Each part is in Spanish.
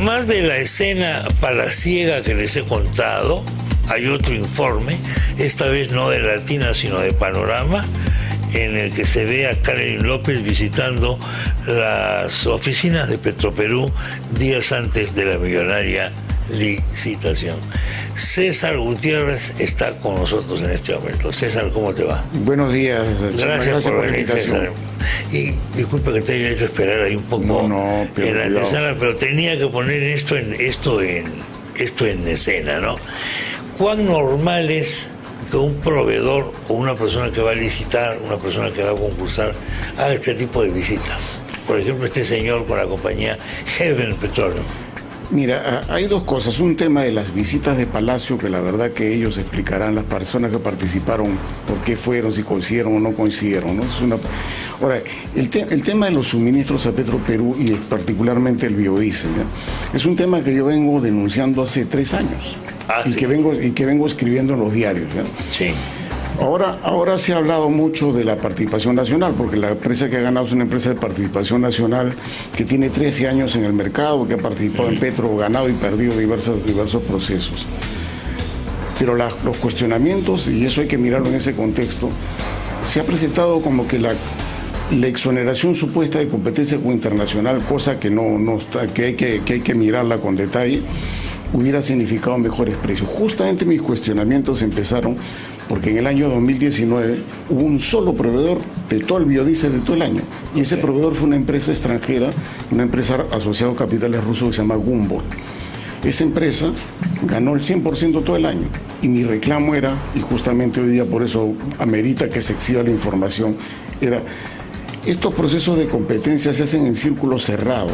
además de la escena palaciega que les he contado, hay otro informe, esta vez no de Latina, sino de Panorama, en el que se ve a Karen López visitando las oficinas de Petroperú días antes de la millonaria licitación. César Gutiérrez está con nosotros en este momento. César, ¿cómo te va? Buenos días. Gracias por venir, César. Y disculpa que te haya hecho esperar ahí un poco en la antesala, pero tenía que poner esto en escena, ¿no? ¿Cuán normal es que un proveedor o una persona que va a licitar, una persona que va a concursar, haga este tipo de visitas? Por ejemplo, este señor con la compañía Heaven Petroleum. Mira, hay dos cosas. Un tema de las visitas de Palacio, que la verdad que ellos explicarán, las personas que participaron, por qué fueron, si coincidieron o no coincidieron, ¿no? Ahora, el tema de los suministros a Petroperú y particularmente el biodiesel, ¿ya? Es un tema que yo vengo denunciando hace 3 años ¿Sí? que vengo escribiendo en los diarios, ¿ya? Sí. Ahora se ha hablado mucho de la participación nacional, porque la empresa que ha ganado es una empresa de participación nacional que tiene 13 años en el mercado, que ha participado en Petro, ganado y perdido diversos procesos. Pero los cuestionamientos, y eso hay que mirarlo en ese contexto, se ha presentado como que la exoneración supuesta de competencia internacional, cosa que hay que mirarla con detalle, hubiera significado mejores precios. Justamente mis cuestionamientos empezaron porque en el año 2019 hubo un solo proveedor de todo el biodiesel de todo el año. Y ese proveedor fue una empresa extranjera, una empresa asociada a capitales rusos que se llama Gumbor. Esa empresa ganó el 100% todo el año. Y mi reclamo era, y justamente hoy día por eso amerita que se exhiba la información, era: estos procesos de competencia se hacen en círculo cerrado.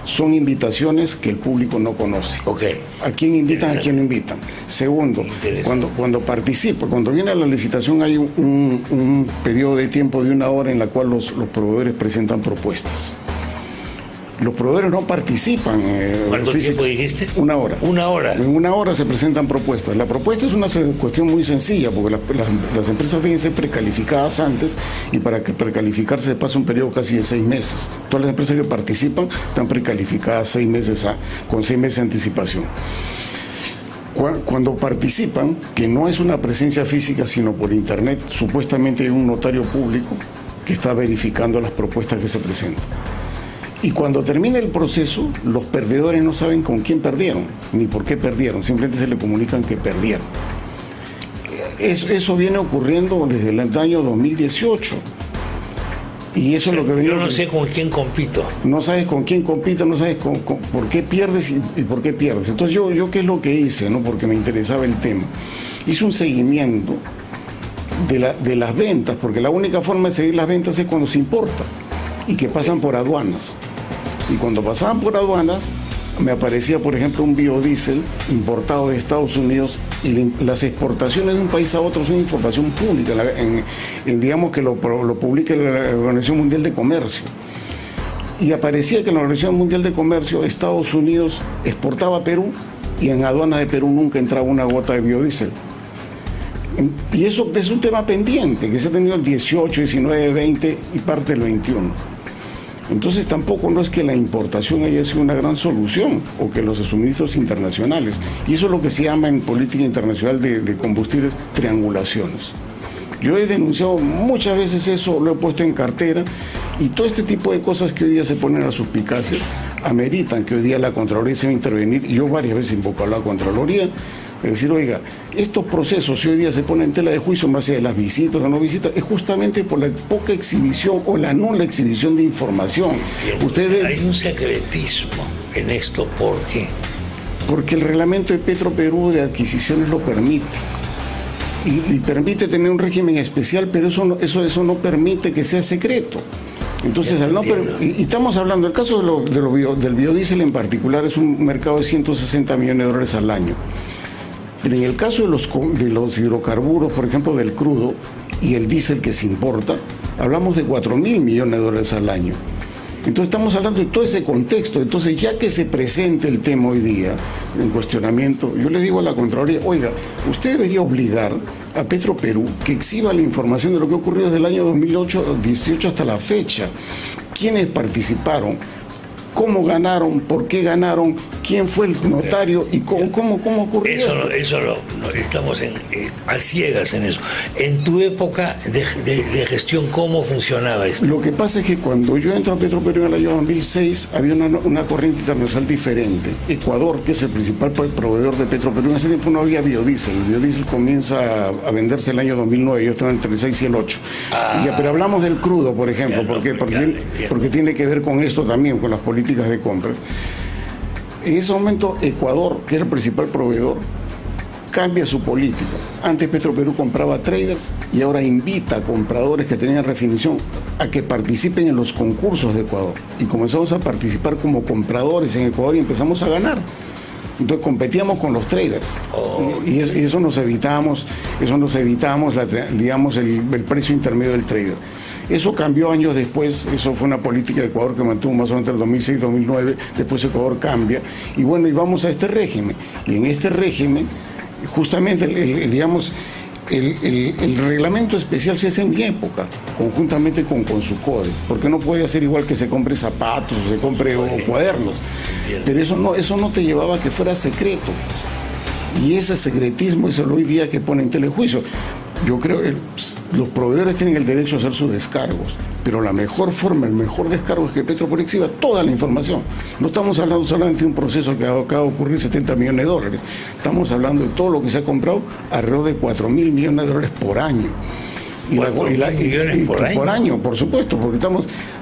Son invitaciones que el público no conoce. Okay. ¿A quién invitan? ¿A quién no invitan? Segundo, cuando participa, cuando viene a la licitación hay un periodo de tiempo de 1 hora en la cual los proveedores presentan propuestas. Los proveedores no participan. ¿Cuánto tiempo dijiste? 1 hora. 1 hora. En 1 hora se presentan propuestas. La propuesta es una cuestión muy sencilla, porque las empresas deben ser precalificadas antes, y para que precalificarse se pasa un periodo casi de 6 meses. Todas las empresas que participan están precalificadas 6 meses con 6 meses de anticipación. Cuando participan, que no es una presencia física sino por internet, supuestamente hay un notario público que está verificando las propuestas que se presentan. Y cuando termina el proceso, los perdedores no saben con quién perdieron, ni por qué perdieron, simplemente se le comunican que perdieron. Eso viene ocurriendo desde el año 2018. Y eso es lo que yo no sé con quién compito. No sabes con quién compito, no sabes por qué pierdes y por qué pierdes. Entonces yo qué es lo que hice, ¿no? Porque me interesaba el tema. Hice un seguimiento de las ventas, porque la única forma de seguir las ventas es cuando se importa y que pasan por aduanas. Y cuando pasaban por aduanas, me aparecía, por ejemplo, un biodiesel importado de Estados Unidos, y las exportaciones de un país a otro son información pública, digamos que lo publica la Organización Mundial de Comercio. Y aparecía que en la Organización Mundial de Comercio Estados Unidos exportaba a Perú, y en aduana de Perú nunca entraba una gota de biodiesel. Y eso es un tema pendiente, que se ha tenido el 18, 19, 20 y parte del 21. Entonces tampoco no es que la importación haya sido una gran solución, o que los suministros internacionales. Y eso es lo que se llama en política internacional de combustibles triangulaciones. Yo he denunciado muchas veces eso, lo he puesto en cartera, y todo este tipo de cosas que hoy día se ponen a suspicacias ameritan que hoy día la Contraloría se va a intervenir. Y yo varias veces invoco a la Contraloría, es decir, oiga, estos procesos si hoy día se ponen en tela de juicio más allá de las visitas o no visitas, es justamente por la poca exhibición o la nula exhibición de información. Hay un secretismo en esto, ¿por qué? Porque el reglamento de Petroperú de adquisiciones lo permite. Y permite tener un régimen especial, pero eso no permite que sea secreto. Entonces, y estamos hablando, el caso del biodiesel en particular, es un mercado de 160 millones de dólares al año. Pero en el caso de los hidrocarburos, por ejemplo, del crudo y el diésel que se importa, hablamos de 4.000 millones de dólares al año. Entonces estamos hablando de todo ese contexto. Entonces, ya que se presente el tema hoy día en cuestionamiento, yo le digo a la Contraloría, oiga, usted debería obligar a Petroperú que exhiba la información de lo que ha ocurrido desde el año 2018 hasta la fecha. ¿Quiénes participaron? cómo ganaron, por qué ganaron, quién fue el notario y cómo ocurrió esto. Eso estamos a ciegas en eso. En tu época de gestión, ¿cómo funcionaba esto? Lo que pasa es que cuando yo entro a Petroperú en el año 2006, había una corriente internacional diferente. Ecuador, que es el principal proveedor de Petroperú, en ese tiempo no había biodiesel. El biodiesel comienza a venderse el año 2009, yo estaba entre el 6 y el 8. Pero hablamos del crudo, por ejemplo, porque tiene que ver con esto también, con las políticas de compras. En ese momento, Ecuador, que era el principal proveedor, cambia su política. Antes Petroperú compraba traders y ahora invita a compradores que tenían refinación a que participen en los concursos de Ecuador. Y comenzamos a participar como compradores en Ecuador y empezamos a ganar. Entonces competíamos con los traders y eso nos evitamos digamos el precio intermedio del trader. Eso cambió años después, eso fue una política de Ecuador que mantuvo más o menos entre el 2006-2009, después Ecuador cambia y bueno, y vamos a este régimen. Y en este régimen, justamente el reglamento especial se hace en mi época, conjuntamente con Consucode, porque no puede hacer igual que se compre zapatos o se compre cuadernos, pero eso no te llevaba a que fuera secreto, y ese secretismo es el hoy día que pone en telejuicio. Yo creo que los proveedores tienen el derecho a hacer sus descargos, pero la mejor forma, el mejor descargo es que Petroperú exhiba toda la información. No estamos hablando solamente de un proceso que acaba de ocurrir, 70 millones de dólares. Estamos hablando de todo lo que se ha comprado, alrededor de 4.000 millones de dólares por año. Por año, por supuesto, porque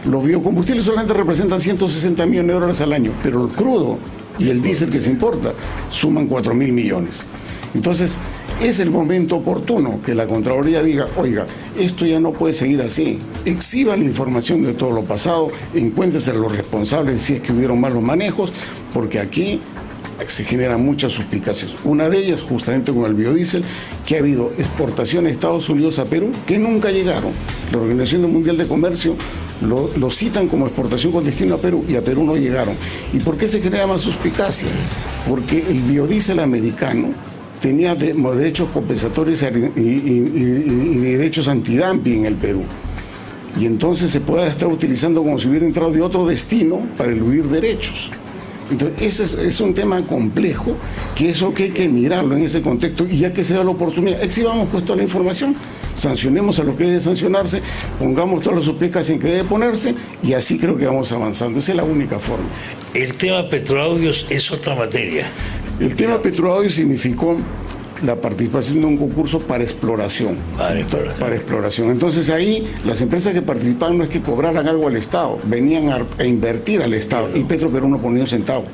los biocombustibles solamente representan 160 millones de dólares al año, pero el crudo y el diésel que se importa suman 4.000 millones. Entonces, es el momento oportuno que la Contraloría diga, oiga, esto ya no puede seguir así. Exhiba la información de todo lo pasado, encuéntrese a los responsables si es que hubieron malos manejos, porque aquí se generan muchas suspicacias. Una de ellas, justamente con el biodiesel, que ha habido exportaciones de Estados Unidos a Perú que nunca llegaron. La Organización Mundial de Comercio lo citan como exportación con destino a Perú y a Perú no llegaron. ¿Y por qué se genera más suspicacia? Porque el biodiesel americano tenía derechos compensatorios y derechos antidumping en el Perú. Y entonces se puede estar utilizando como si hubiera entrado de otro destino para eludir derechos. Entonces, ese es un tema complejo, que hay que mirarlo en ese contexto, y ya que se da la oportunidad, exhibamos pues toda la información, sancionemos a lo que debe sancionarse, pongamos todas las suspecas en que debe ponerse, y así creo que vamos avanzando. Esa es la única forma. El tema Petroaudios es otra materia. El tema Petroaudios significó la participación de un concurso para exploración. Para exploración. Entonces ahí las empresas que participaban no es que cobraran algo al Estado, venían a invertir al Estado, y Petroperú no ponía un centavo.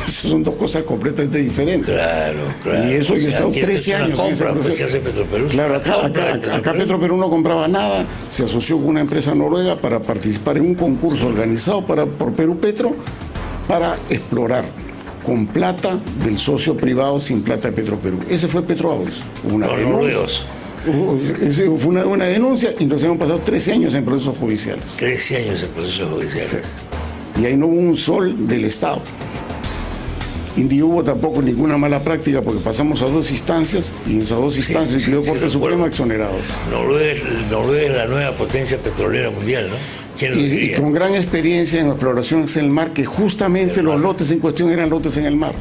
Esas son dos cosas completamente diferentes. Claro. Y eso yo he estado 13 años en ese proceso. Claro, acá Petroperú no compraba nada, se asoció con una empresa noruega para participar en un concurso organizado por Perú Petro para explorar con plata del socio privado, sin plata de Petroperú. Ese fue Petroaudios. Una denuncia y nos hemos pasado 13 años en procesos judiciales. 13 años en procesos judiciales. Sí. Y ahí no hubo un sol del Estado. Y ni hubo tampoco ninguna mala práctica, porque pasamos a 2 instancias y en esas 2 instancias quedó Corte Suprema exonerados. Noruega es la nueva potencia petrolera mundial, ¿no? Y con gran experiencia en exploraciones en el mar, que justamente los lotes en cuestión eran lotes en el mar.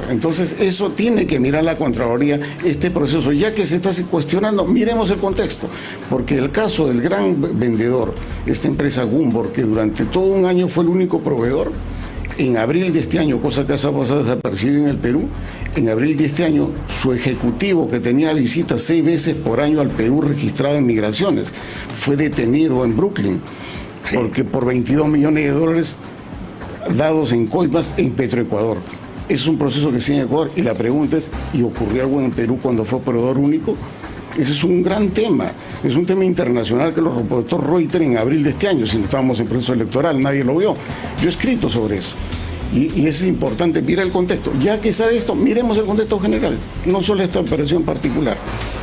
Entonces eso tiene que mirar la Contraloría, este proceso, ya que se está cuestionando, miremos el contexto, porque el caso del gran vendedor, esta empresa Gumbor, que durante todo un año fue el único proveedor, en abril de este año, cosa que ha pasado desapercibida en el Perú, en abril de este año, su ejecutivo, que tenía visitas 6 veces por año al Perú registrado en migraciones, fue detenido en Brooklyn, porque por 22 millones de dólares dados en coimas en Petroecuador. Es un proceso que sigue en Ecuador, y la pregunta es, ¿y ocurrió algo en Perú cuando fue proveedor único? Ese es un gran tema, es un tema internacional que lo reportó Reuters en abril de este año, si no estábamos en proceso electoral, nadie lo vio. Yo he escrito sobre eso, y es importante mirar el contexto. Ya que sabe esto, miremos el contexto general, no solo esta operación particular,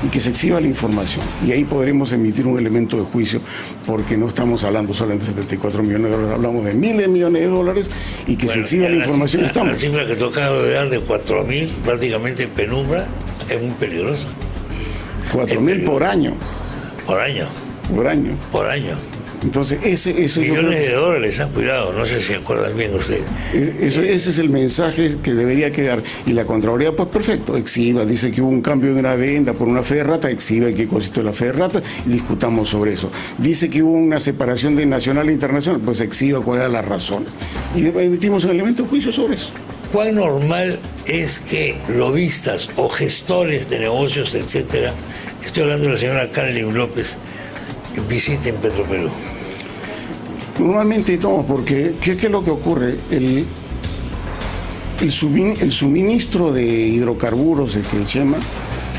y que se exhiba la información, y ahí podremos emitir un elemento de juicio, porque no estamos hablando solamente de 74 millones de dólares, hablamos de miles de millones de dólares, y que se exhiba la información. La cifra que tocaba de dar de 4.000, prácticamente en penumbra, es muy peligrosa. 4.000 por año. Por año. Por año. Por año. Entonces, millones de dólares han cuidado, no sé si acuerdan bien ustedes. Ese es el mensaje que debería quedar. Y la Contraloría, pues perfecto, exhiba, dice que hubo un cambio de una adenda por una fe de rata, exhiba qué consistió la fe de rata y discutamos sobre eso. Dice que hubo una separación de nacional e internacional, pues exhiba cuáles eran las razones. Y emitimos un elemento de juicio sobre eso. ¿Cuán normal es que lobistas o gestores de negocios, etcétera, estoy hablando de la señora Carolyn López, visiten Petroperú? Normalmente no, porque ¿qué es lo que ocurre? El suministro de hidrocarburos, Chema,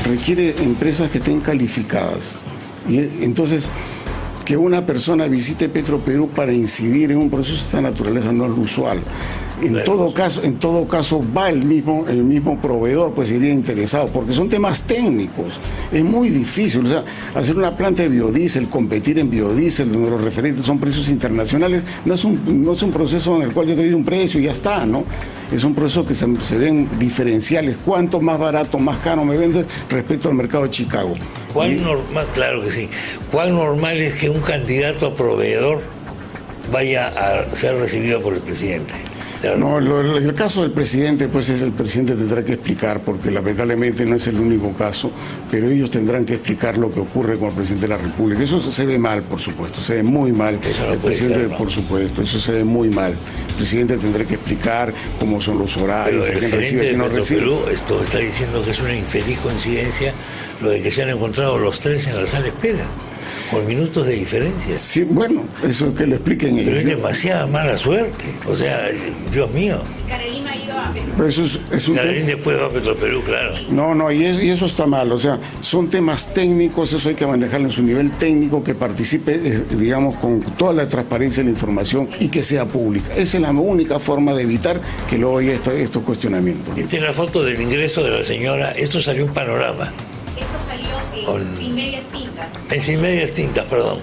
requiere empresas que estén calificadas. Y entonces, que una persona visite Petroperú para incidir en un proceso de esta naturaleza no es lo usual. En todo caso va el mismo proveedor, pues iría interesado, porque son temas técnicos. Es muy difícil, o sea, hacer una planta de biodiesel, competir en biodiesel, donde los referentes son precios internacionales, no es un proceso en el cual yo te doy un precio y ya está, ¿no? Es un proceso que se ven diferenciales. ¿Cuánto más barato, más caro me vendes respecto al mercado de Chicago? ¿Cuán normal, claro que sí, cuán normal es que un candidato a proveedor vaya a ser recibido por el presidente? No, el caso del presidente, pues el presidente tendrá que explicar, porque lamentablemente no es el único caso, pero ellos tendrán que explicar lo que ocurre con el presidente de la República. Eso se ve mal, por supuesto, se ve muy mal. El presidente, por supuesto, eso se ve muy mal. El presidente tendrá que explicar cómo son los horarios, quién recibe, quién no recibe. Perú, esto está diciendo que es una infeliz coincidencia lo de que se han encontrado los tres en la sala de espera, con minutos de diferencia. Sí, bueno, eso es que le expliquen ellos. Pero es demasiada mala suerte, o sea, Dios mío. Carolina ha ido a Petroperú. Es un Carolina después va a Petroperú, claro. No, y eso está mal, o sea, son temas técnicos, eso hay que manejarlo en su nivel técnico, que participe, digamos, con toda la transparencia de la información y que sea pública. Esa es la única forma de evitar que luego haya estos cuestionamientos. Esta es la foto del ingreso de la señora, esto salió en Panorama. Esto salió Sin Medias Tintas. En Sin Medias Tintas, perdón.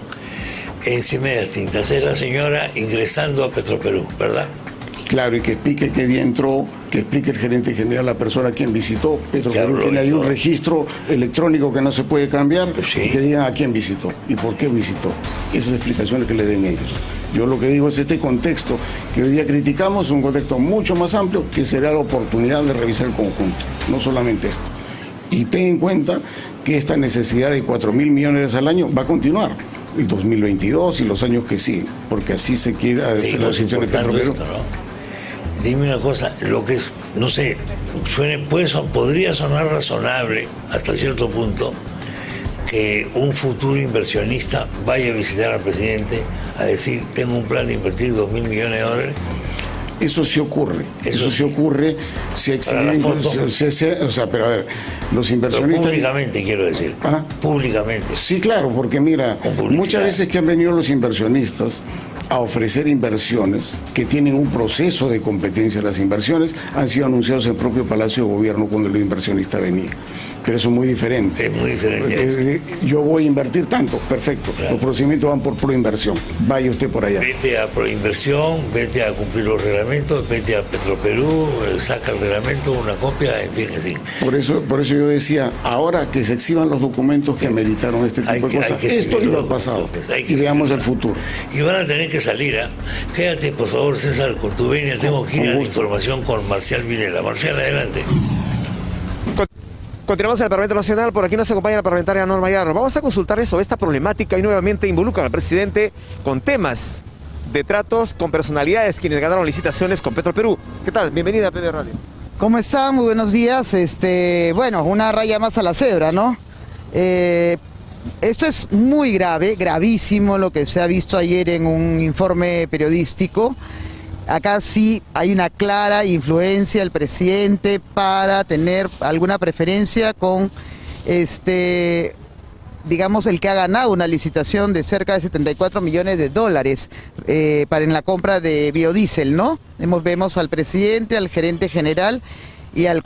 En Sin Medias Tintas. Es la señora ingresando a Petroperú, ¿verdad? Claro, y que explique qué día entró, que explique el gerente general, la persona a quien visitó. Petroperú tiene ahí un registro electrónico que no se puede cambiar, sí. Y que digan a quién visitó y por qué visitó. Esas explicaciones que le den ellos. Yo lo que digo es este contexto que hoy día criticamos, es un contexto mucho más amplio que será la oportunidad de revisar el conjunto, no solamente esto. Y ten en cuenta que esta necesidad de 4.000 millones al año va a continuar el 2022 y los años que siguen, porque así se quiere hacer la decisión de Petroperú. Dime una cosa, lo que es, no sé, podría sonar razonable hasta cierto punto que un futuro inversionista vaya a visitar al presidente a decir, tengo un plan de invertir 2.000 millones de dólares. Eso sí ocurre, eso sí ocurre, se exhibe, o sea, pero a ver, los inversionistas... Pero públicamente, quiero decir, ¿Ah? Públicamente. Sí, claro, porque mira, muchas veces que han venido los inversionistas a ofrecer inversiones que tienen un proceso de competencia, las inversiones han sido anunciados en el propio Palacio de Gobierno cuando el inversionista venía. Pero eso es muy diferente. Es muy diferente. Yo voy a invertir tanto, perfecto. Claro. Los procedimientos van por proinversión. Vaya usted por allá. Vete a proinversión, vete a cumplir los reglamentos, vete a Petroperú, saca el reglamento, una copia, en fin, así. Por eso yo decía, ahora que se exhiban los documentos que ameritaron este tipo de cosas, esto iba a pasar. Y veamos el futuro. Y van a tener que salir, ¿eh? Quédate, por favor, César, con tu venia. Tengo que ir a la información con Marcial Videla. Marcial, adelante. Continuamos en el Parlamento Nacional, por aquí nos acompaña la parlamentaria Norma Yarro. Vamos a consultar sobre esta problemática y nuevamente involucran al presidente con temas de tratos con personalidades quienes ganaron licitaciones con Petroperú. ¿Qué tal? Bienvenida a PD Radio. ¿Cómo están? Muy buenos días. Bueno, una raya más a la cebra, ¿no? Esto es muy grave, gravísimo lo que se ha visto ayer en un informe periodístico. Acá sí hay una clara influencia del presidente para tener alguna preferencia con, digamos, el que ha ganado una licitación de cerca de 74 millones de dólares para en la compra de biodiesel, ¿no? Vemos al presidente, al gerente general y al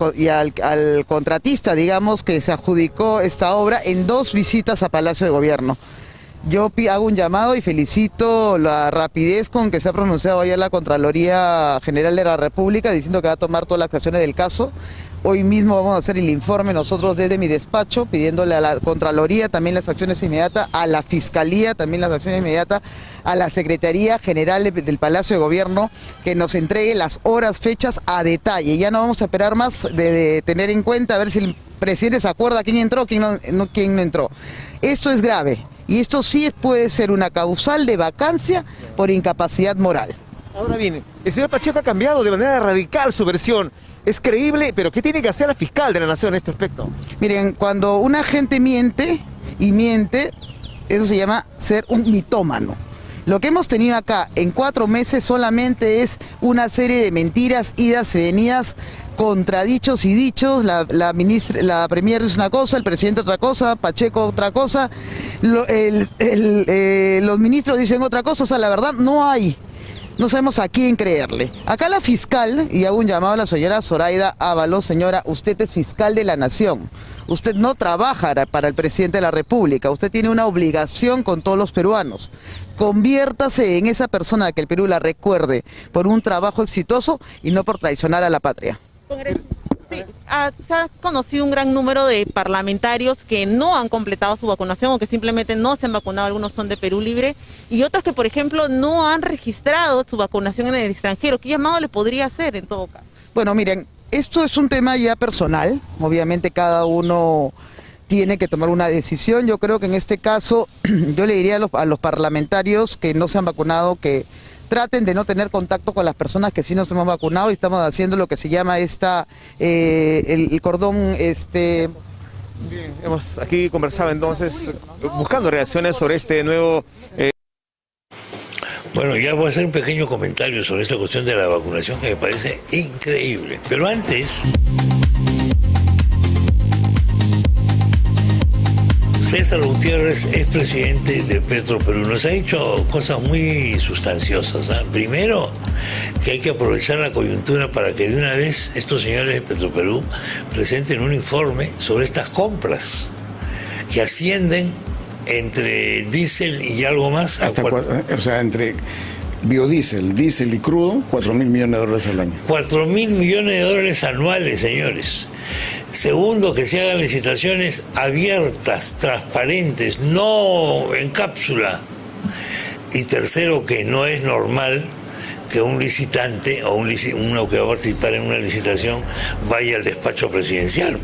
contratista, digamos, que se adjudicó esta obra en 2 visitas a Palacio de Gobierno. Yo hago un llamado y felicito la rapidez con que se ha pronunciado ayer la Contraloría General de la República diciendo que va a tomar todas las acciones del caso. Hoy mismo vamos a hacer el informe nosotros desde mi despacho, pidiéndole a la Contraloría también las acciones inmediatas, a la Fiscalía también las acciones inmediatas, a la Secretaría General del Palacio de Gobierno que nos entregue las horas, fechas a detalle. Ya no vamos a esperar más de tener en cuenta a ver si el presidente se acuerda quién entró, quién no entró. Esto es grave y esto sí puede ser una causal de vacancia por incapacidad moral. Ahora bien, el señor Pacheco ha cambiado de manera radical su versión. Es creíble, pero ¿qué tiene que hacer la fiscal de la Nación en este aspecto? Miren, cuando una gente miente, eso se llama ser un mitómano. Lo que hemos tenido acá en 4 meses solamente es una serie de mentiras, idas y venidas, contradichos y dichos. La premier dice una cosa, el presidente otra cosa, Pacheco otra cosa, los ministros dicen otra cosa. O sea, la verdad no sabemos a quién creerle. Acá la fiscal, y hago un llamado a la señora Zoraida Ábalos, señora, usted es fiscal de la Nación. Usted no trabaja para el presidente de la República, usted tiene una obligación con todos los peruanos. Conviértase en esa persona que el Perú la recuerde por un trabajo exitoso y no por traicionar a la patria. Sí, se ha conocido un gran número de parlamentarios que no han completado su vacunación o que simplemente no se han vacunado, algunos son de Perú Libre, y otros que, por ejemplo, no han registrado su vacunación en el extranjero. ¿Qué llamado le podría hacer en todo caso? Bueno, miren, esto es un tema ya personal, obviamente cada uno tiene que tomar una decisión. Yo creo que en este caso yo le diría a los parlamentarios que no se han vacunado que traten de no tener contacto con las personas que sí nos hemos vacunado y estamos haciendo lo que se llama el cordón. Bien, hemos aquí conversado entonces, buscando reacciones sobre este nuevo... Bueno, ya voy a hacer un pequeño comentario sobre esta cuestión de la vacunación que me parece increíble. Pero antes... César Gutiérrez es presidente de Petroperú. Nos ha dicho cosas muy sustanciosas, ¿eh? Primero, que hay que aprovechar la coyuntura para que de una vez estos señores de Petroperú presenten un informe sobre estas compras que ascienden entre diésel y algo más. O sea, entre biodiesel, diésel y crudo, $4.000 millones al año. $4.000 millones anuales, señores. Segundo, que se hagan licitaciones abiertas, transparentes, no en cápsula. Y tercero, que no es normal que un licitante o uno que va a participar en una licitación vaya al despacho presidencial.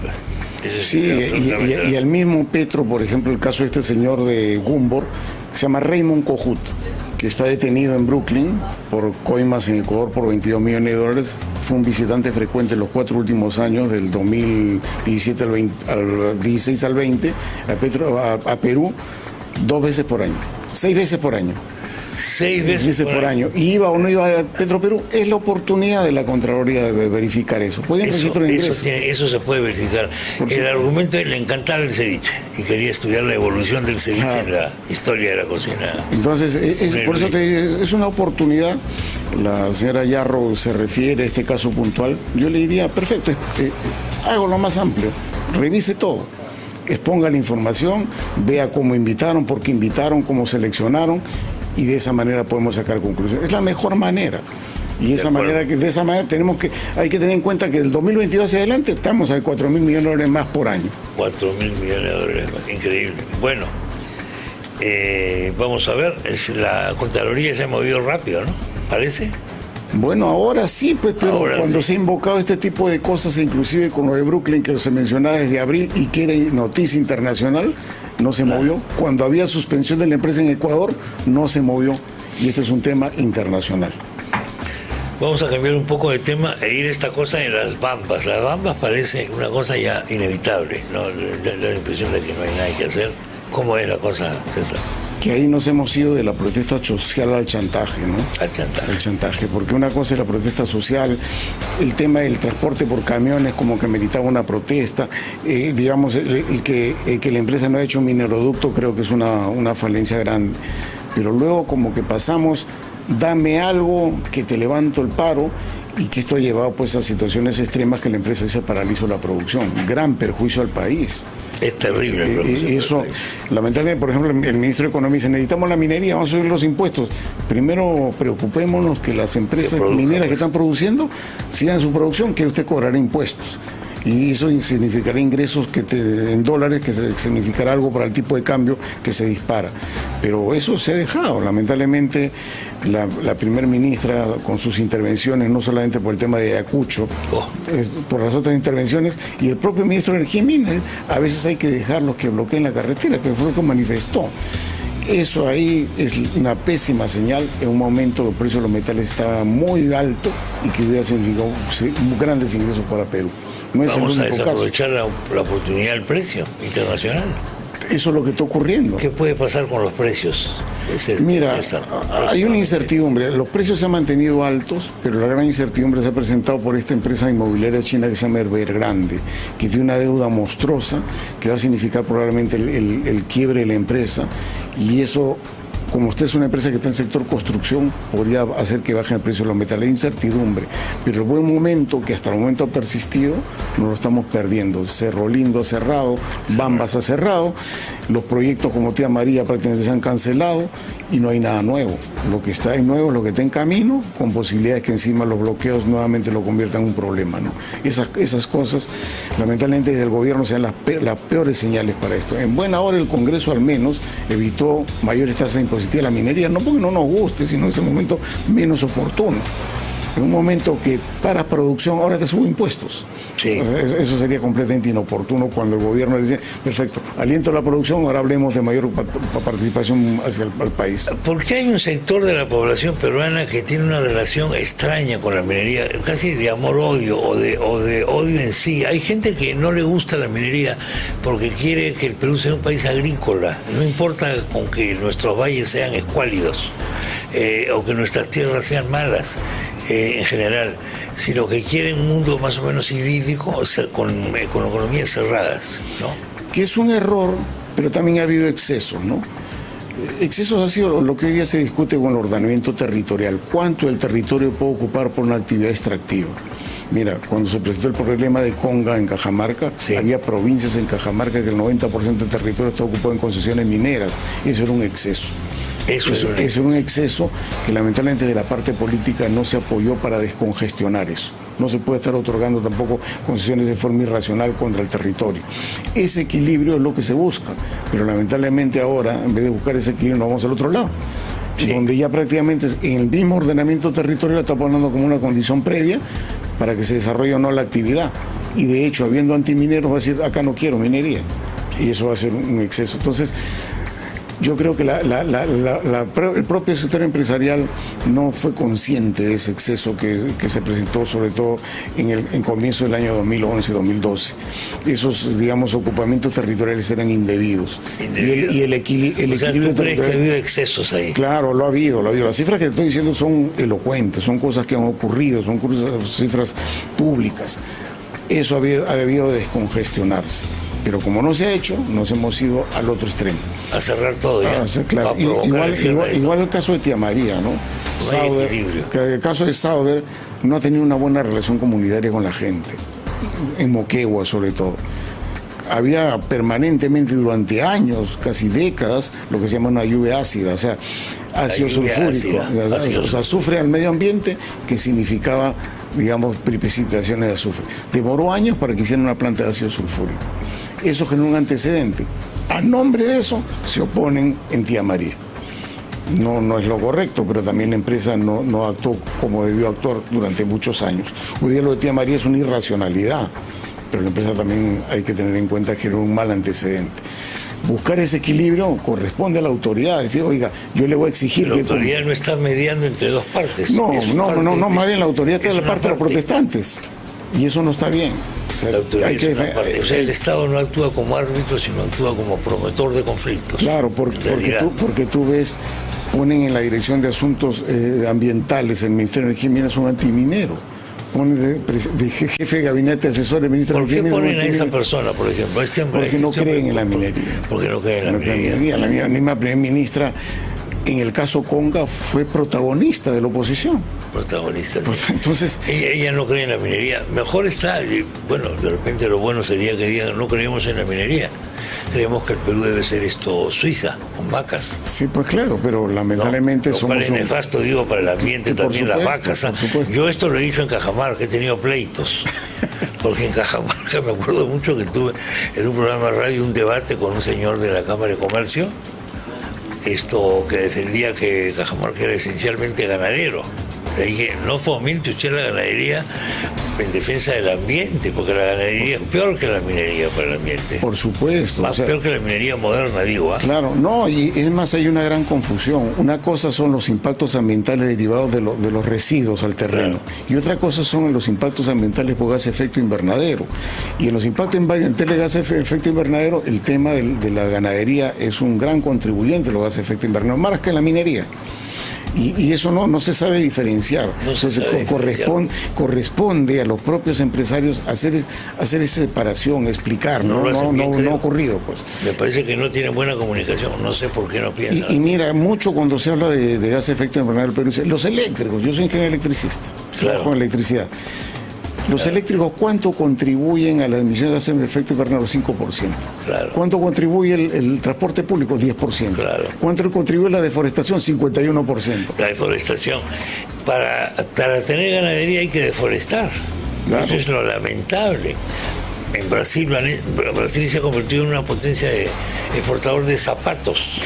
Sí, y el mismo Petro, por ejemplo, el caso de este señor de Gumbor, se llama Raymond Cojut, que está detenido en Brooklyn por coimas en Ecuador por $22 millones. Fue un visitante frecuente en los 4 últimos años, del 2017 al 16 al 20, a Perú 2 veces por año, 6 veces por año. 6 veces por año. Y iba o no iba a Petroperú, es la oportunidad de la Contraloría de verificar eso. Eso se puede verificar. El argumento le encantaba el ceviche y quería estudiar la evolución del ceviche en la historia de la cocina. Entonces, por eso es una oportunidad. La señora Yarro se refiere a este caso puntual. Yo le diría, perfecto, hago lo más amplio, revise todo. Exponga la información, vea cómo invitaron, por qué invitaron, cómo seleccionaron, y de esa manera podemos sacar conclusiones. Es la mejor manera. Y de esa manera hay que tener en cuenta que del 2022 hacia adelante estamos a $4.000 millones más por año. $4.000 millones más, increíble. Bueno, vamos a ver, la Contraloría se ha movido rápido, ¿no? ¿Parece? Bueno, ahora sí, pues, pero cuando se ha invocado este tipo de cosas, inclusive con lo de Brooklyn, que se mencionaba desde abril y que era noticia internacional, no se movió. Cuando había suspensión de la empresa en Ecuador, no se movió. Y este es un tema internacional. Vamos a cambiar un poco de tema e ir a esta cosa en las Bambas. Las Bambas parece una cosa ya inevitable, ¿no? Da la impresión de que no hay nada que hacer. ¿Cómo es la cosa, César? Que ahí nos hemos ido de la protesta social al chantaje, ¿no? Al chantaje. Al chantaje, porque una cosa es la protesta social, el tema del transporte por camiones como que meritaba una protesta, digamos, el que la empresa no ha hecho un mineroducto creo que es una falencia grande, pero luego como que pasamos, dame algo que te levanto el paro, y que esto ha llevado pues a situaciones extremas que la empresa se paralizó la producción, gran perjuicio al país. Es terrible. Eso, lamentablemente, por ejemplo, el ministro de Economía dice, necesitamos la minería, vamos a subir los impuestos. Primero, preocupémonos que las empresas mineras que están produciendo sigan su producción, que usted cobrará impuestos. Y eso significará ingresos en dólares, que significará algo para el tipo de cambio que se dispara. Pero eso se ha dejado. Lamentablemente, la primer ministra, con sus intervenciones, no solamente por el tema de Ayacucho, por las otras intervenciones, y el propio ministro de Energía y Minas, a veces hay que dejarlos que bloqueen la carretera, que fue lo que manifestó. Eso ahí es una pésima señal en un momento que el precio de los metales estaba muy alto y que hubiera significado grandes ingresos para Perú. No es Vamos el a único desaprovechar la oportunidad del precio internacional. Eso es lo que está ocurriendo. ¿Qué puede pasar con los precios? Mira, hay una incertidumbre. Los precios se han mantenido altos, pero la gran incertidumbre se ha presentado por esta empresa inmobiliaria china que se llama Evergrande, que tiene una deuda monstruosa que va a significar probablemente el quiebre de la empresa, y eso, como usted es una empresa que está en el sector construcción, podría hacer que baje el precio de los metales. Hay incertidumbre, pero el buen momento, que hasta el momento ha persistido, no lo estamos perdiendo. Cerro Lindo ha cerrado, Bambas ha cerrado, los proyectos como Tía María prácticamente se han cancelado y no hay nada nuevo. Lo que está nuevo es lo que está en camino, con posibilidades que encima los bloqueos nuevamente lo conviertan en un problema, ¿no? Esas cosas, lamentablemente, desde el gobierno sean las peores señales para esto. En buena hora el Congreso al menos evitó mayores tasas impositivas a la minería, no porque no nos guste, sino en ese momento menos oportuno. En un momento que para producción ahora te subo impuestos. Sí. O sea, eso sería completamente inoportuno cuando el gobierno le dice, perfecto, aliento la producción, ahora hablemos de mayor participación hacia el país. ¿Por qué hay un sector de la población peruana que tiene una relación extraña con la minería, casi de amor-odio o de odio en sí? Hay gente que no le gusta la minería porque quiere que el Perú sea un país agrícola, no importa con que nuestros valles sean escuálidos o que nuestras tierras sean malas. En general, sino que quieren un mundo más o menos idílico, o sea, con economías cerradas, ¿no? Que es un error, pero también ha habido excesos, ¿no? Excesos ha sido lo que hoy día se discute con el ordenamiento territorial. ¿Cuánto el territorio puede ocupar por una actividad extractiva? Mira, cuando se presentó el problema de Conga en Cajamarca, sí, había provincias en Cajamarca que el 90% del territorio está ocupado en concesiones mineras. Eso era un exceso. Eso es un exceso que lamentablemente de la parte política no se apoyó para descongestionar eso. No se puede estar otorgando tampoco concesiones de forma irracional contra el territorio. Ese equilibrio es lo que se busca, pero lamentablemente ahora, en vez de buscar ese equilibrio, nos vamos al otro lado. Sí. Donde ya prácticamente en el mismo ordenamiento territorial está poniendo como una condición previa para que se desarrolle o no la actividad. Y de hecho, habiendo antimineros, va a decir, acá no quiero minería. Y eso va a ser un exceso. Entonces, yo creo que el propio sector empresarial no fue consciente de ese exceso que se presentó, sobre todo en comienzo del año 2011-2012. Esos, digamos, ocupamientos territoriales eran indebidos. Y el equilibrio... O sea, ¿tú crees que ha habido excesos ahí? Claro, lo ha habido. Las cifras que estoy diciendo son elocuentes, son cosas que han ocurrido, son cifras públicas. Eso ha debido descongestionarse. Pero como no se ha hecho, nos hemos ido al otro extremo. A cerrar todo ya. Sí, claro. Igual el caso de Tía María, ¿no? El caso de Sauder no ha tenido una buena relación comunitaria con la gente, en Moquegua sobre todo. Había permanentemente durante años, casi décadas, lo que se llama una lluvia ácida, o sea, ácido sulfúrico, o sea, azufre al medio ambiente, que significaba, digamos, precipitaciones de azufre. Demoró años para que hicieran una planta de ácido sulfúrico. Eso generó un antecedente. A nombre de eso se oponen en Tía María. No es lo correcto, pero también la empresa no actuó como debió actuar durante muchos años. Hoy día lo de Tía María es una irracionalidad, pero la empresa también hay que tener en cuenta que era un mal antecedente. Buscar ese equilibrio corresponde a la autoridad, decir, oiga, yo le voy a exigir la autoridad no está mediando entre dos partes. No, más bien la autoridad está de la parte de los protestantes, y eso no está bien. O sea, la autoridad o sea, el Estado no actúa como árbitro, sino actúa como promotor de conflictos. Claro, porque tú ves, ponen en la Dirección de Asuntos Ambientales, el Ministerio de Energía y Minas, un antiminero. Ponen de jefe de gabinete asesor del ministro de Energía. ¿Por qué ponen a esa persona, por ejemplo? Porque no creen en la minería. Porque no creen en la minería. La misma primera ministra, en el caso Conga, fue protagonista de la oposición. protagonistas. Pues, entonces, ella no cree en la minería. Mejor está, bueno, de repente lo bueno sería que digan, no creemos en la minería. Creemos que el Perú debe ser Suiza, con vacas. Sí, pues claro, pero lamentablemente somos... Es nefasto, digo, para el ambiente también, las vacas. Yo esto lo he dicho en Cajamarca, he tenido pleitos. Porque en Cajamarca me acuerdo mucho que tuve en un programa de radio un debate con un señor de la Cámara de Comercio, que defendía que Cajamarca era esencialmente ganadero. Le dije, no fomente usted la ganadería en defensa del ambiente, porque la ganadería es peor que la minería para el ambiente. Por supuesto. Más peor que la minería moderna, digo. Claro, no, y es más, hay una gran confusión. Una cosa son los impactos ambientales derivados de los residuos al terreno, y otra cosa son los impactos ambientales por gas efecto invernadero. Y en los impactos ambientales de gas efecto invernadero, el tema de la ganadería es un gran contribuyente a los gases efecto invernadero, más que la minería. Y eso no se sabe diferenciar. Entonces corresponde a los propios empresarios hacer esa separación, explicar. No ha ocurrido, pues. Me parece que no tienen buena comunicación, no sé por qué no piensan. Y mira, mucho cuando se habla de gas efecto invernadero, pero los eléctricos, yo soy ingeniero electricista, trabajo en electricidad. Los eléctricos, ¿cuánto contribuyen a la emisión de gases de efecto invernadero? 5%. Claro. ¿Cuánto contribuye el transporte público? 10%. Claro. ¿Cuánto contribuye la deforestación? 51%. La deforestación. Para tener ganadería hay que deforestar. Claro. Eso es lo lamentable. En Brasil se ha convertido en una potencia de exportador de zapatos.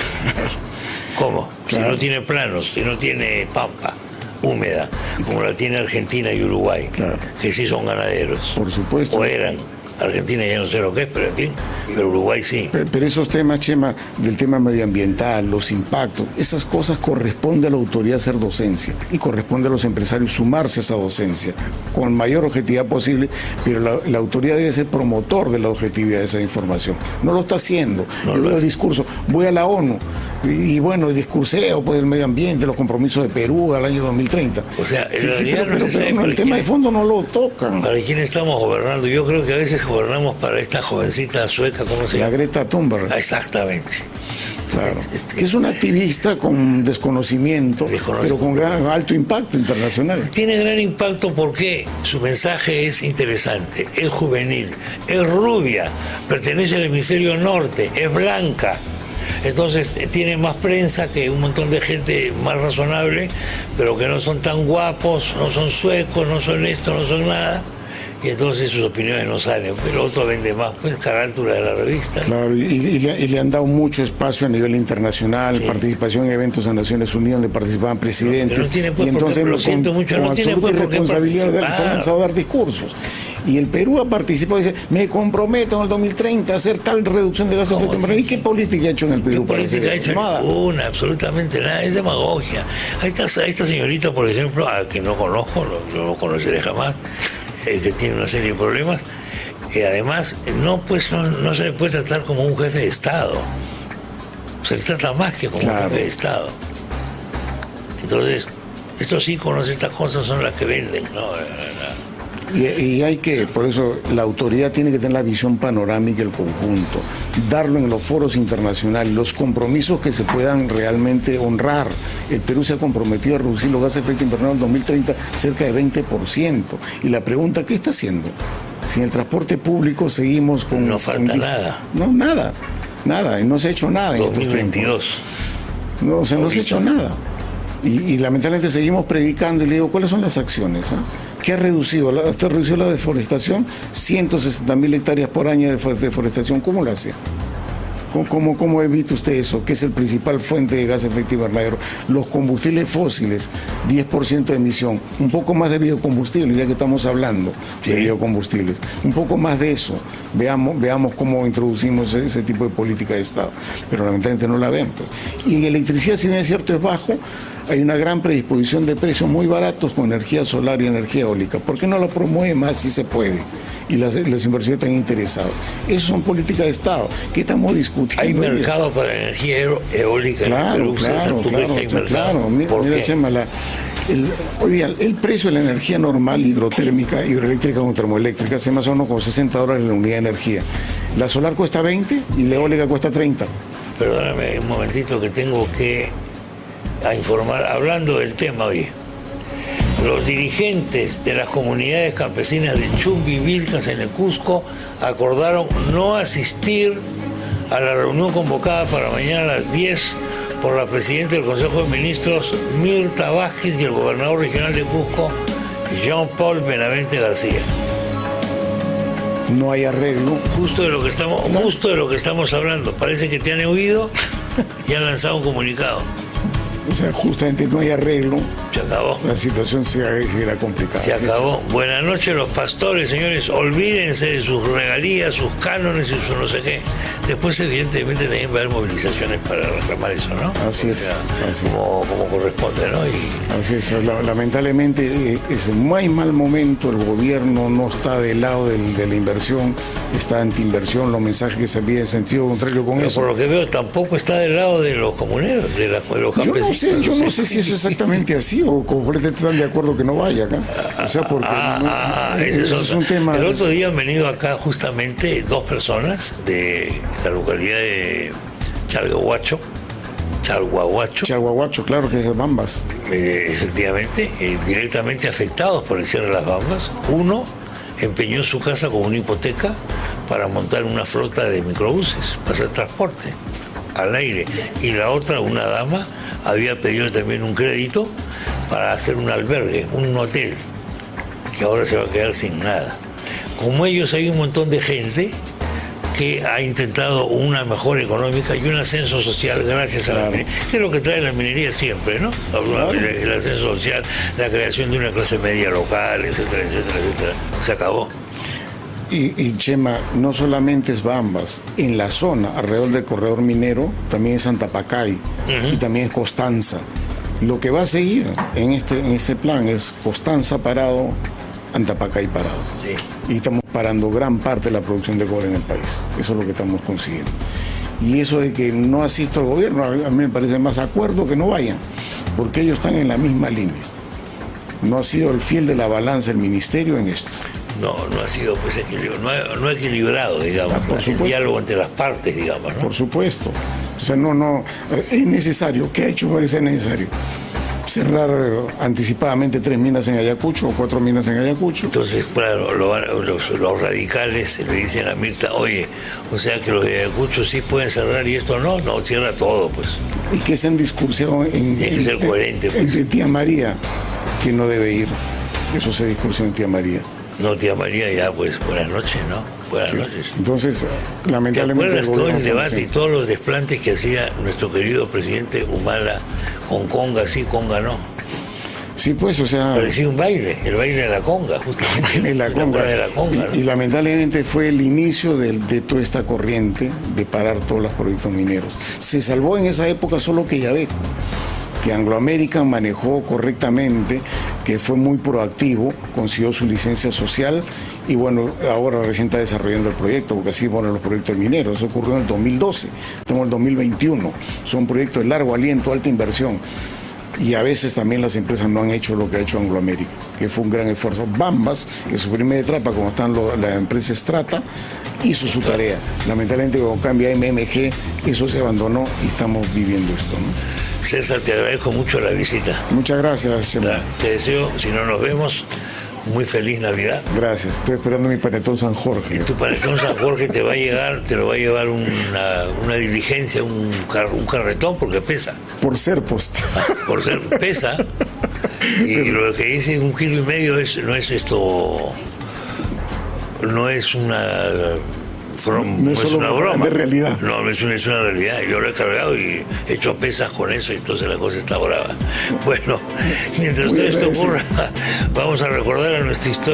¿Cómo? Claro. Si no tiene planos, si no tiene pampa húmeda, como la tiene Argentina y Uruguay, claro, que sí son ganaderos. Por supuesto. O eran. Argentina ya no sé lo que es, pero en fin, pero Uruguay sí. Pero esos temas, Chema, del tema medioambiental, los impactos, esas cosas corresponde a la autoridad hacer docencia y corresponde a los empresarios sumarse a esa docencia con mayor objetividad posible, pero la autoridad debe ser promotor de la objetividad de esa información. No lo está haciendo. Yo veo discursos, voy a la ONU y bueno, discurseo pues el medio ambiente, los compromisos de Perú al año 2030. O sea, pero el tema de fondo no lo tocan. ¿Para quién estamos gobernando? Yo creo que a veces gobernamos para esta jovencita sueca, ¿cómo se llama? La Greta Thunberg. Exactamente. Claro. Que es una activista con desconocimiento, pero con alto impacto internacional. Tiene gran impacto porque su mensaje es interesante, es juvenil, es rubia, pertenece al hemisferio norte, es blanca. Entonces tiene más prensa que un montón de gente más razonable, pero que no son tan guapos, no son suecos, no son esto, no son nada. Y entonces sus opiniones no salen, pero el otro vende más, pues, carátula de la revista. Claro, y le han dado mucho espacio a nivel internacional, sí, participación en eventos de Naciones Unidas donde participaban presidentes. No tiene, pues, y entonces lo siento mucho, con no tiene, absoluta pues, irresponsabilidad se han lanzado a dar discursos. Y el Perú ha participado y dice, me comprometo en el 2030 a hacer tal reducción de gases de efecto invernadero. ¿Y qué política ha hecho en el Perú? ¿Qué política ha hecho? Nada, absolutamente nada, es demagogia. A esta señorita, por ejemplo, a quien no conozco, no conoceré jamás, que tiene una serie de problemas, y además no se le puede tratar como un jefe de Estado, se le trata más que como un jefe de Estado. Entonces, estos íconos, estas cosas son las que venden, ¿no? Y hay que, por eso la autoridad tiene que tener la visión panorámica del conjunto, darlo en los foros internacionales, los compromisos que se puedan realmente honrar. El Perú se ha comprometido a reducir los gases de efecto invernadero en 2030 cerca de 20%. Y la pregunta, ¿qué está haciendo? Si en el transporte público seguimos con... No falta nada. No, nada, y no se ha hecho nada. 2022. No se ha hecho nada. Y lamentablemente seguimos predicando y le digo, ¿cuáles son las acciones? ¿Qué ha reducido? ¿Hasta redució la deforestación? 160.000 hectáreas por año de deforestación. ¿Cómo lo hace? ¿Cómo evita usted eso? ¿Qué es el principal fuente de gas de efecto invernadero? Los combustibles fósiles, 10% de emisión. Un poco más de biocombustibles, ya que estamos hablando de biocombustibles. Un poco más de eso. Veamos cómo introducimos ese tipo de política de Estado. Pero lamentablemente no la ven, pues. Y en electricidad, si bien es cierto, es bajo, hay una gran predisposición de precios muy baratos con energía solar y energía eólica. ¿Por qué no la promueve más si se puede? Y los inversores están interesados. Esas son políticas de Estado. ¿Qué estamos discutiendo? ¿Hay mercado para energía eólica? Claro. Mira, Chema, hoy día el precio de la energía normal, hidrotérmica, hidroeléctrica o termoeléctrica, se más o menos como $60 la unidad de energía. La solar cuesta 20 y la eólica cuesta 30. Perdóname un momentito que tengo que informar, hablando del tema hoy. Los dirigentes de las comunidades campesinas de Chumbi y Vilcas en el Cusco acordaron no asistir a la reunión convocada para mañana a las 10 por la presidenta del Consejo de Ministros, Mirta Vázquez, y el gobernador regional de Cusco, Jean-Paul Benavente García. No hay arreglo. Justo de lo que estamos hablando. Parece que te han oído y han lanzado un comunicado. O sea, justamente no hay arreglo. Se acabó. La situación será complicada. Se acabó. Buenas noches, los pastores, señores. Olvídense de sus regalías, sus cánones y su no sé qué. Después, evidentemente, también va a haber movilizaciones para reclamar eso, ¿no? Así es. Como corresponde, ¿no? Así es. Lamentablemente, es un muy mal momento. El gobierno no está del lado de la inversión, está anti-inversión. Los mensajes que se envían en sentido contrario con eso. Por lo que veo, tampoco está del lado de los comuneros, de los campesinos. Yo no sé si eso es exactamente así o completamente están de acuerdo que no vaya acá. O sea, porque es un tema. El otro día han venido acá justamente dos personas de la localidad de Chalhuahuacho, claro, que es de Bambas. Efectivamente, directamente afectados por el cierre de las Bambas. Uno empeñó su casa con una hipoteca para montar una flota de microbuses para hacer transporte al aire, y la otra, una dama, había pedido también un crédito para hacer un albergue, un hotel, que ahora se va a quedar sin nada. Como ellos, hay un montón de gente que ha intentado una mejora económica y un ascenso social gracias a la minería, que es lo que trae la minería siempre, ¿no? El ascenso social, la creación de una clase media local, etcétera, etcétera, etcétera. Se acabó. Y Chema, no solamente es Bambas, en la zona alrededor del corredor minero también es Antapacay y también es Constanza. Lo que va a seguir en este plan es Constanza parado, Antapacay parado. Sí. Y estamos parando gran parte de la producción de cobre en el país. Eso es lo que estamos consiguiendo. Y eso de que no asista al gobierno, a mí me parece más acuerdo que no vayan, porque ellos están en la misma línea. No ha sido el fiel de la balanza el ministerio en esto. No ha sido pues no equilibrado, digamos, el diálogo entre las partes, digamos, ¿no? Por supuesto. O sea, es necesario. ¿Qué ha hecho? Puede ser necesario cerrar anticipadamente 3 minas en Ayacucho o 4 minas en Ayacucho. Entonces, claro, los radicales le dicen a Mirta, oye, o sea que los de Ayacucho sí pueden cerrar y esto no, cierra todo, pues. Y que esa discusión tiene que ser coherente, pues. Entre tía María, que no debe ir. Eso se discursión en tía María. No, tía María, ya pues buenas noches, ¿no? Buenas noches. Entonces, lamentablemente... ¿Te acuerdas todo el debate y todos los desplantes que hacía nuestro querido presidente Humala con conga sí, conga no? Sí, pues, o sea... Parecía un baile, el baile de la conga, justamente. La conga. De la conga, ¿no? Y lamentablemente fue el inicio de toda esta corriente de parar todos los proyectos mineros. Se salvó en esa época solo Quellaveco, que Anglo American manejó correctamente, que fue muy proactivo, consiguió su licencia social y bueno, ahora recién está desarrollando el proyecto, porque así van los proyectos mineros. Eso ocurrió en el 2012, estamos en el 2021. Son proyectos de largo aliento, alta inversión. Y a veces también las empresas no han hecho lo que ha hecho Anglo American, que fue un gran esfuerzo. Bambas, en su primera etapa, como están la empresa Strata, hizo su tarea. Lamentablemente, cuando cambia MMG, eso se abandonó y estamos viviendo esto, ¿no? César, te agradezco mucho la visita. Muchas gracias, Chema. Te deseo, si no nos vemos, muy feliz Navidad. Gracias, estoy esperando mi panetón San Jorge. Tu panetón San Jorge te lo va a llevar una diligencia, un carretón, porque pesa. Por ser post. Por ser, pesa. Y lo que dice 1,5 kilos no es esto, no es una... no es una broma. De realidad. No, es una realidad. Yo lo he cargado y he hecho pesas con eso, y entonces la cosa está brava. Bueno, mientras todo esto ocurra, vamos a recordar a nuestra historia.